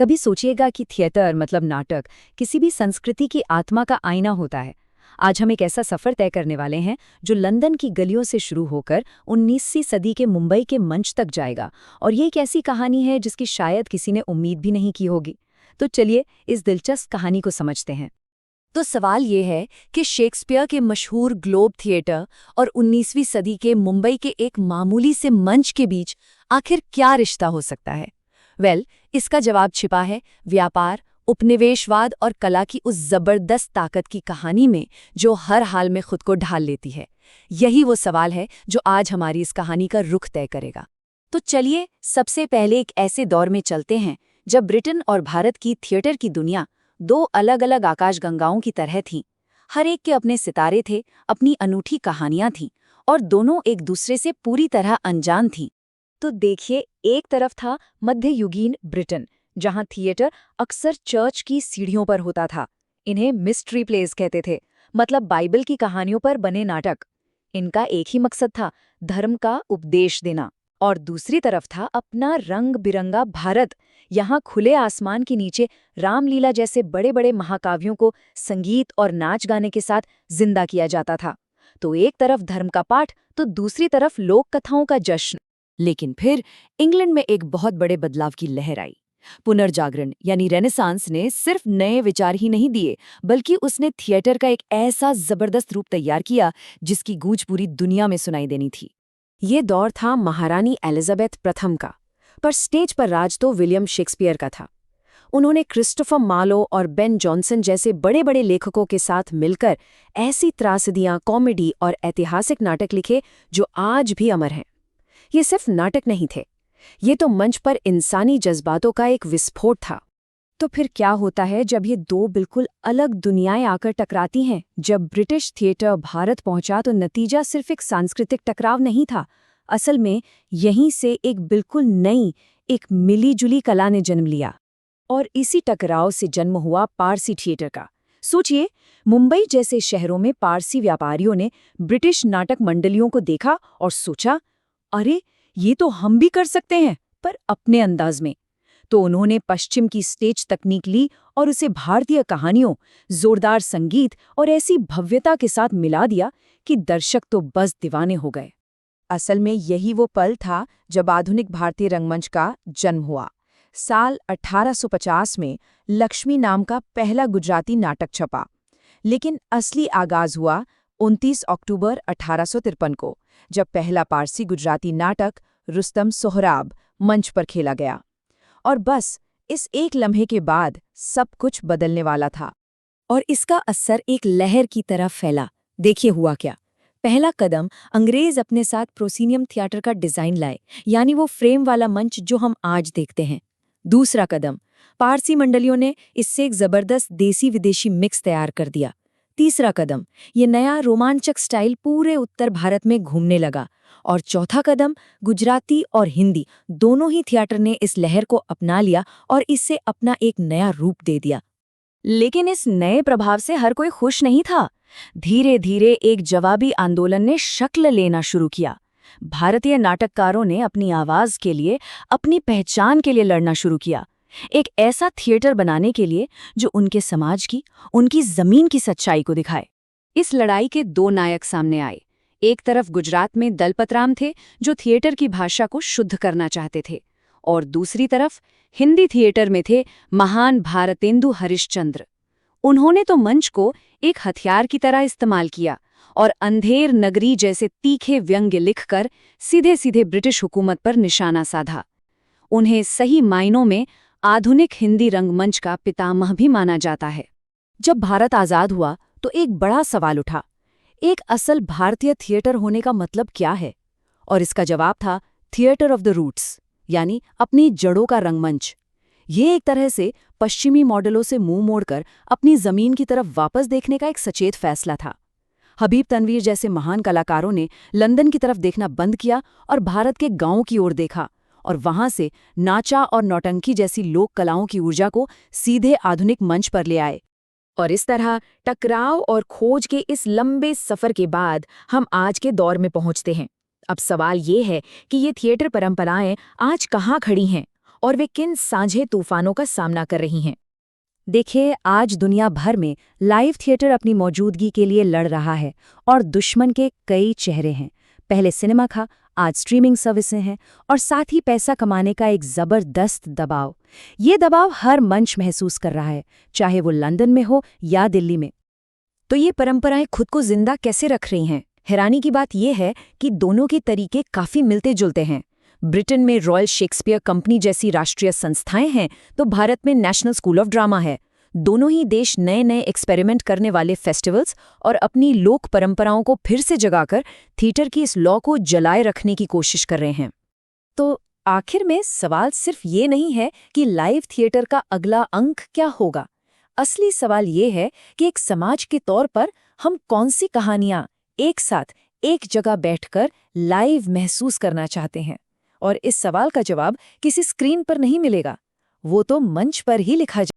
कभी सोचिएगा कि थिएटर मतलब नाटक किसी भी संस्कृति की आत्मा का आईना होता है। आज हम एक ऐसा सफर तय करने वाले हैं जो लंदन की गलियों से शुरू होकर 19वीं सदी के मुंबई के मंच तक जाएगा। और ये एक ऐसी कहानी है जिसकी शायद किसी ने उम्मीद भी नहीं की होगी। तो चलिए इस दिलचस्प कहानी को समझते हैं। तो सवाल ये है कि शेक्सपियर के मशहूर ग्लोब थिएटर और 19वीं सदी के मुंबई के एक मामूली से मंच के बीच आखिर क्या रिश्ता हो सकता है। इसका जवाब छिपा है व्यापार, उपनिवेशवाद और कला की उस जबरदस्त ताकत की कहानी में जो हर हाल में खुद को ढाल लेती है। यही वो सवाल है जो आज हमारी इस कहानी का रुख तय करेगा। तो चलिए सबसे पहले एक ऐसे दौर में चलते हैं जब ब्रिटेन और भारत की थिएटर की दुनिया दो अलग अलग आकाशगंगाओं की तरह थी। हर एक के अपने सितारे थे, अपनी अनूठी कहानियां थीं और दोनों एक दूसरे से पूरी तरह अनजान थीं। तो देखिए, एक तरफ था मध्ययुगीन ब्रिटेन, जहां थिएटर अक्सर चर्च की सीढ़ियों पर होता था। इन्हें मिस्ट्री प्लेस कहते थे, मतलब बाइबल की कहानियों पर बने नाटक। इनका एक ही मकसद था, धर्म का उपदेश देना। और दूसरी तरफ था अपना रंग बिरंगा भारत। यहाँ खुले आसमान के नीचे रामलीला जैसे बड़े बड़े महाकाव्यों को संगीत और नाच गाने के साथ जिंदा किया जाता था। तो एक तरफ धर्म का पाठ तो दूसरी तरफ लोक कथाओं का जश्न। लेकिन फिर इंग्लैंड में एक बहुत बड़े बदलाव की लहर आई। पुनर्जागरण यानी रेनेसांस ने सिर्फ नए विचार ही नहीं दिए, बल्कि उसने थिएटर का एक ऐसा जबरदस्त रूप तैयार किया जिसकी गूंज पूरी दुनिया में सुनाई देनी थी। ये दौर था महारानी एलिजाबेथ प्रथम का, पर स्टेज पर राज तो विलियम शेक्सपियर का था। उन्होंने क्रिस्टोफर मार्लो और बेन जॉनसन जैसे बड़े बड़े लेखकों के साथ मिलकर ऐसी त्रासदियां, कॉमेडी और ऐतिहासिक नाटक लिखे जो आज भी अमर हैं। ये सिर्फ नाटक नहीं थे, ये तो मंच पर इंसानी जज्बातों का एक विस्फोट था। तो फिर क्या होता है जब ये दो बिल्कुल अलग दुनियाएं आकर टकराती हैं? जब ब्रिटिश थिएटर भारत पहुंचा तो नतीजा सिर्फ एक सांस्कृतिक टकराव नहीं था। असल में यहीं से एक बिल्कुल नई, एक मिली-जुली कला ने जन्म लिया। और इसी टकराव से जन्म हुआ पारसी थिएटर का। सोचिए, मुंबई जैसे शहरों में पारसी व्यापारियों ने ब्रिटिश नाटक मंडलियों को देखा और सोचा, अरे ये तो हम भी कर सकते हैं, पर अपने अंदाज में। तो उन्होंने पश्चिम की स्टेज तकनीक ली और उसे भारतीय कहानियों, जोरदार संगीत और ऐसी भव्यता के साथ मिला दिया कि दर्शक तो बस दीवाने हो गए। असल में यही वो पल था जब आधुनिक भारतीय रंगमंच का जन्म हुआ। साल 1850 में लक्ष्मी नाम का पहला गुजराती नाटक छपा, लेकिन असली आगाज हुआ 29 अक्टूबर 1853 को, जब पहला पारसी गुजराती नाटक रुस्तम सोहराब मंच पर खेला गया। और बस इस एक लम्हे के बाद सब कुछ बदलने वाला था। और इसका असर एक लहर की तरफ फैला। देखिए हुआ क्या। पहला कदम, अंग्रेज अपने साथ प्रोसीनियम थिएटर का डिजाइन लाए, यानी वो फ्रेम वाला मंच जो हम आज देखते हैं। दूसरा कदम, पारसी मंडलियों ने इससे एक जबरदस्त देसी विदेशी मिक्स तैयार कर दिया। तीसरा कदम, ये नया रोमांचक स्टाइल पूरे उत्तर भारत में घूमने लगा। और चौथा कदम, गुजराती और हिंदी दोनों ही थिएटर ने इस लहर को अपना लिया और इससे अपना एक नया रूप दे दिया। लेकिन इस नए प्रभाव से हर कोई खुश नहीं था। धीरे धीरे एक जवाबी आंदोलन ने शक्ल लेना शुरू किया। भारतीय नाटककारों ने अपनी आवाज के लिए, अपनी पहचान के लिए लड़ना शुरू किया। एक ऐसा थिएटर बनाने के लिए जो उनके समाज की, उनकी जमीन की सच्चाई को दिखाए। इस लड़ाई के दो नायक सामने आए। एक तरफ गुजरात में दलपतराम थे, जो थिएटर की भाषा को शुद्ध करना चाहते थे, और दूसरी तरफ हिंदी थिएटर में थे महान भारतेंदु हरिश्चंद्र। उन्होंने तो मंच को एक हथियार की तरह इस्तेमाल किया और अंधेर नगरी जैसे तीखे व्यंग्य लिखकर सीधे सीधे ब्रिटिश हुकूमत पर निशाना साधा। उन्हें सही मायनों में आधुनिक हिंदी रंगमंच का पितामह भी माना जाता है। जब भारत आज़ाद हुआ तो एक बड़ा सवाल उठा, एक असल भारतीय थिएटर होने का मतलब क्या है? और इसका जवाब था थिएटर ऑफ द रूट्स, यानी अपनी जड़ों का रंगमंच। ये एक तरह से पश्चिमी मॉडलों से मुंह मोड़कर अपनी जमीन की तरफ वापस देखने का एक सचेत फैसला था। हबीब तनवीर जैसे महान कलाकारों ने लंदन की तरफ देखना बंद किया और भारत के गांवों की ओर देखा, और वहां से नाचा और नौटंकी जैसी लोक कलाओं की ऊर्जा को सीधे आधुनिक मंच पर ले आए। और इस तरह टकराव और खोज के इस लंबे सफर के बाद हम आज के दौर में पहुंचते हैं। अब सवाल ये है कि ये थिएटर परंपराएं आज कहाँ खड़ी हैं और वे किन साझे तूफानों का सामना कर रही हैं। देखिए, आज दुनिया भर में लाइव थिएटर अपनी मौजूदगी के लिए लड़ रहा है और दुश्मन के कई चेहरे हैं। पहले सिनेमा था, आज स्ट्रीमिंग सर्विसेज हैं और साथ ही पैसा कमाने का एक जबरदस्त दबाव। ये दबाव हर मंच महसूस कर रहा है, चाहे वो लंदन में हो या दिल्ली में। तो ये परंपराएं खुद को जिंदा कैसे रख रही हैं? हैरानी की बात यह है कि दोनों के तरीके काफी मिलते जुलते हैं। ब्रिटेन में रॉयल शेक्सपियर कंपनी जैसी राष्ट्रीय संस्थाएं हैं, तो भारत में नेशनल स्कूल ऑफ ड्रामा है। दोनों ही देश नए नए एक्सपेरिमेंट करने वाले फेस्टिवल्स और अपनी लोक परंपराओं को फिर से जगाकर थिएटर की इस लौ को जलाए रखने की कोशिश कर रहे हैं। तो आखिर में सवाल सिर्फ ये नहीं है कि लाइव थिएटर का अगला अंक क्या होगा। असली सवाल ये है कि एक समाज के तौर पर हम कौन सी कहानियां एक साथ एक जगह बैठकर लाइव महसूस करना चाहते हैं। और इस सवाल का जवाब किसी स्क्रीन पर नहीं मिलेगा, वो तो मंच पर ही लिखा